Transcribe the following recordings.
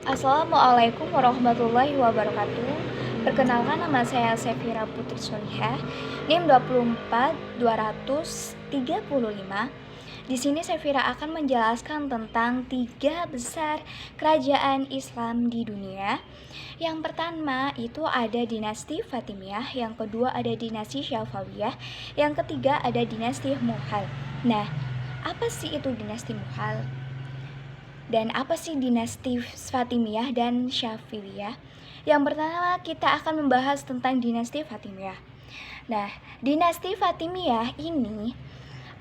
Assalamualaikum warahmatullahi wabarakatuh. Perkenalkan, nama saya Sefira Putri Solihah, NIM 24235. Di sini Sefira akan menjelaskan tentang 3 besar kerajaan Islam di dunia. Yang pertama itu ada dinasti Fatimiyah, yang kedua ada dinasti Syafawiyah, yang ketiga ada dinasti Mughal. Nah, apa sih itu dinasti Mughal? Dan apa sih dinasti Fatimiyah dan Syafawiyah? Yang pertama kita akan membahas tentang dinasti Fatimiyah. Nah, dinasti Fatimiyah ini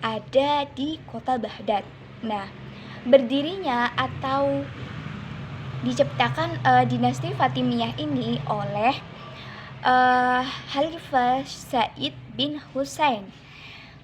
ada di kota Baghdad. Nah, berdirinya atau diciptakan dinasti Fatimiyah ini oleh Khalifah Said bin Husain,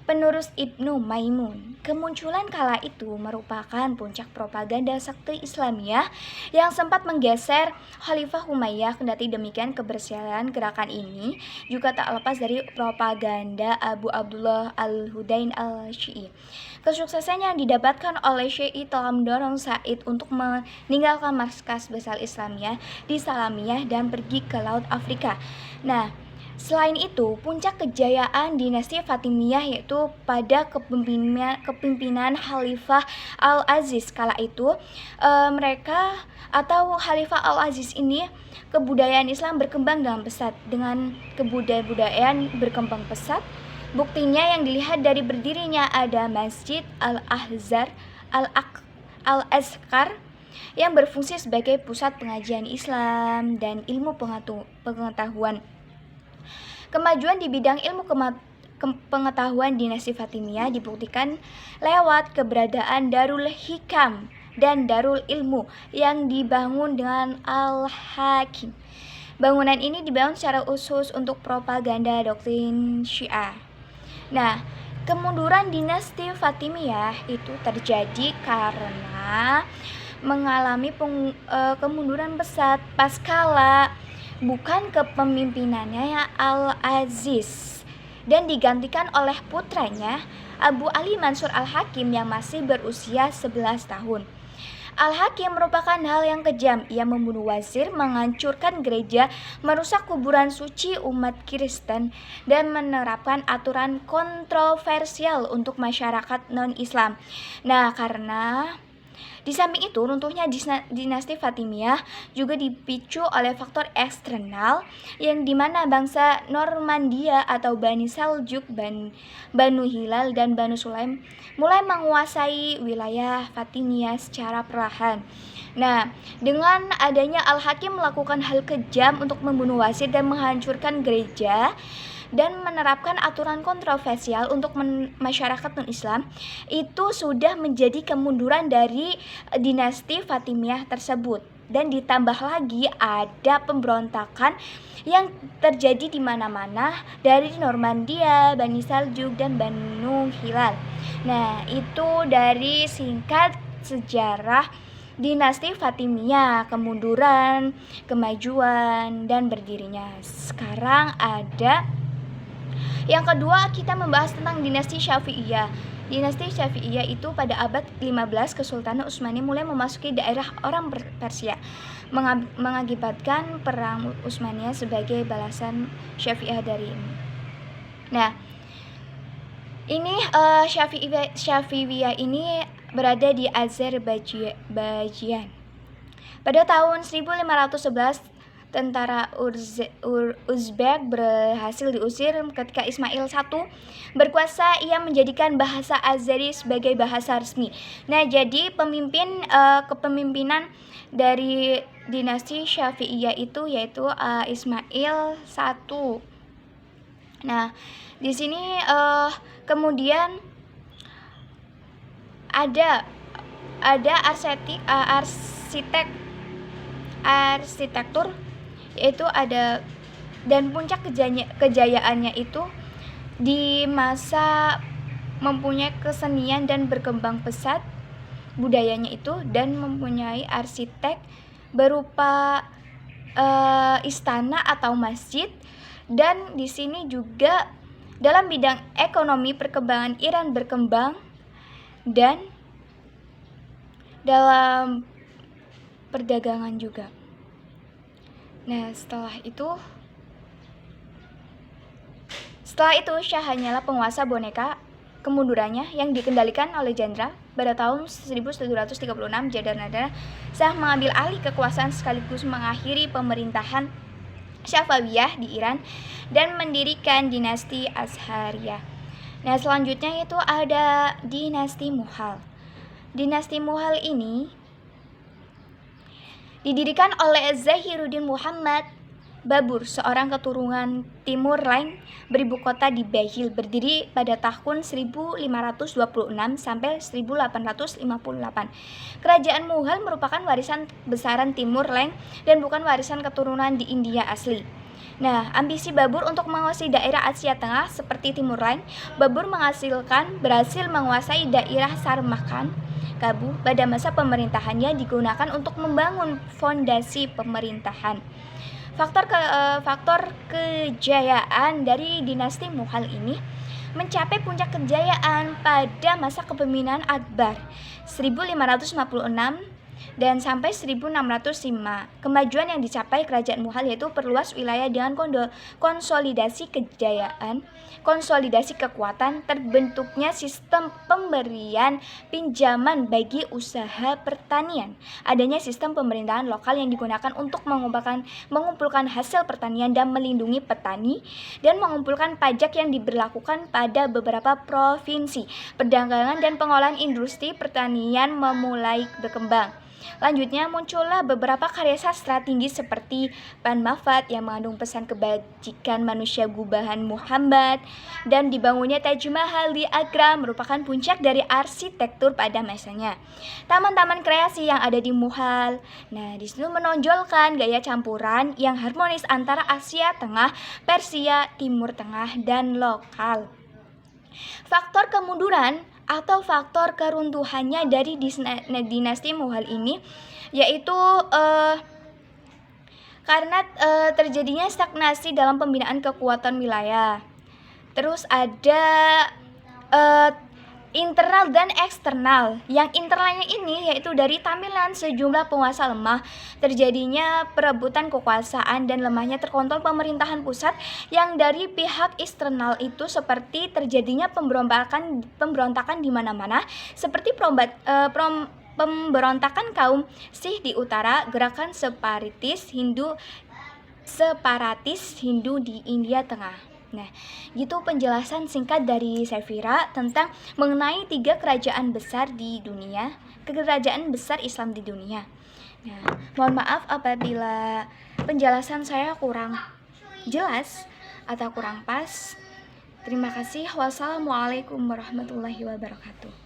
penerus Ibnu Maimun. Kemunculan kala itu merupakan puncak propaganda sekte Islamiyah yang sempat menggeser Khalifah Umayyah. Kendati demikian, keberhasilan gerakan ini juga tak lepas dari propaganda Abu Abdullah al-Hudain al-Syi'i. Kesuksesan yang didapatkan oleh Syi'i telah mendorong Said untuk meninggalkan markas besar Islamiyah di Salamiyah dan pergi ke Laut Afrika. Nah, selain itu, puncak kejayaan dinasti Fatimiyah yaitu pada kepemimpinan Khalifah Al-Aziz. Kala itu mereka atau Khalifah Al-Aziz ini, kebudayaan Islam berkembang dengan pesat. Dengan kebudayaan berkembang pesat, buktinya yang dilihat dari berdirinya ada Masjid Al-Azhar Al-Azkar yang berfungsi sebagai pusat pengajian Islam dan ilmu pengetahuan. Kemajuan di bidang ilmu pengetahuan dinasti Fatimiyah dibuktikan lewat keberadaan Darul Hikam dan Darul Ilmu yang dibangun dengan Al-Hakim. Bangunan ini dibangun secara khusus untuk propaganda doktrin Syiah. Nah, kemunduran dinasti Fatimiyah itu terjadi karena mengalami kemunduran besar paskala bukan kepemimpinannya Al-Aziz dan digantikan oleh putranya Abu Ali Mansur Al-Hakim yang masih berusia 11 tahun. Al-Hakim merupakan hal yang kejam. Ia membunuh wazir, menghancurkan gereja, merusak kuburan suci umat Kristen, dan menerapkan aturan kontroversial untuk masyarakat non-Islam. Nah, karena di samping itu, runtuhnya dinasti Fatimiyah juga dipicu oleh faktor eksternal yang dimana bangsa Normandia atau Bani Seljuk, Banu Hilal, dan Banu Sulaim mulai menguasai wilayah Fatimiyah secara perlahan. Nah, dengan adanya Al-Hakim melakukan hal kejam untuk membunuh wazir dan menghancurkan gereja dan menerapkan aturan kontroversial untuk masyarakat non-Islam, itu sudah menjadi kemunduran dari dinasti Fatimiyah tersebut. Dan ditambah lagi ada pemberontakan yang terjadi di mana-mana dari Normandia, Bani Saljuk, dan Banu Hilal. Nah, itu dari singkat sejarah dinasti Fatimiyah, kemunduran, kemajuan, dan berdirinya. Sekarang ada yang kedua, kita membahas tentang dinasti Syafi'iyah. Dinasti Syafi'iyah itu pada abad 15 Kesultanan Utsmani mulai memasuki daerah orang Persia, mengakibatkan perang Utsmaniyah sebagai balasan Syafi'iyah dari ini. Nah, ini Syafi'iyah ini berada di Azerbaijan. Pada tahun 1511 tentara Uzbek berhasil diusir ketika Ismail I berkuasa. Ia menjadikan bahasa Azeri sebagai bahasa resmi. Nah, jadi kepemimpinan dari dinasti Syafi'iyah itu yaitu Ismail I. Nah, di sini kemudian ada arsitektur yaitu ada, dan puncak kejayaannya itu di masa mempunyai kesenian dan berkembang pesat budayanya itu, dan mempunyai arsitek berupa istana atau masjid. Dan di sini juga dalam bidang ekonomi perkembangan Iran berkembang, dan dalam perdagangan juga. Nah, setelah itu Syah hanyalah penguasa boneka. Kemundurannya yang dikendalikan oleh jenderal pada tahun 1736, Jadar-Nadar Shah mengambil alih kekuasaan sekaligus mengakhiri pemerintahan Safawiyah di Iran dan mendirikan dinasti Azhariyah. Nah, selanjutnya itu ada dinasti Mughal. Dinasti Mughal ini didirikan oleh Zahiruddin Muhammad Babur, seorang keturunan Timur Lain beribu kota di Bahil, berdiri pada tahun 1526 sampai 1858. Kerajaan Mughal merupakan warisan besaran Timur Lain dan bukan warisan keturunan di India asli. Nah, ambisi Babur untuk menguasai daerah Asia Tengah seperti Timur Lain, Babur berhasil menguasai daerah Samarkand, Kabu. Pada masa pemerintahannya digunakan untuk membangun fondasi pemerintahan. Faktor kejayaan dari dinasti Mughal ini mencapai puncak kejayaan pada masa kepemimpinan Akbar 1556 dan sampai 1605. Kemajuan yang dicapai kerajaan Mughal yaitu perluas wilayah dengan konsolidasi kejayaan, konsolidasi kekuatan, terbentuknya sistem pemberian pinjaman bagi usaha pertanian, adanya sistem pemerintahan lokal yang digunakan untuk mengumpulkan hasil pertanian dan melindungi petani, dan mengumpulkan pajak yang diberlakukan pada beberapa provinsi. Perdagangan dan pengolahan industri pertanian memulai berkembang. Lanjutnya muncullah beberapa karya sastra tinggi seperti Pan Mafat yang mengandung pesan kebajikan manusia gubahan Muhammad, dan dibangunnya Taj Mahal di Agra merupakan puncak dari arsitektur pada masanya. Taman-taman kreasi yang ada di Mughal, nah di situ menonjolkan gaya campuran yang harmonis antara Asia Tengah, Persia, Timur Tengah, dan lokal. Faktor kemunduran atau faktor keruntuhannya dari dinasti Mughal ini yaitu karena terjadinya stagnasi dalam pembinaan kekuatan wilayah. Terus ada internal dan eksternal. Yang internalnya ini yaitu dari tampilan sejumlah penguasa lemah, terjadinya perebutan kekuasaan dan lemahnya terkontrol pemerintahan pusat. Yang dari pihak eksternal itu seperti terjadinya pemberontakan di mana-mana, seperti pemberontakan kaum Sikh di utara, gerakan separatis Hindu di India Tengah. Nah, gitu penjelasan singkat dari Safira tentang mengenai 3 kerajaan besar di dunia, kerajaan besar Islam di dunia. Nah, mohon maaf apabila penjelasan saya kurang jelas atau kurang pas. Terima kasih. Wassalamualaikum warahmatullahi wabarakatuh.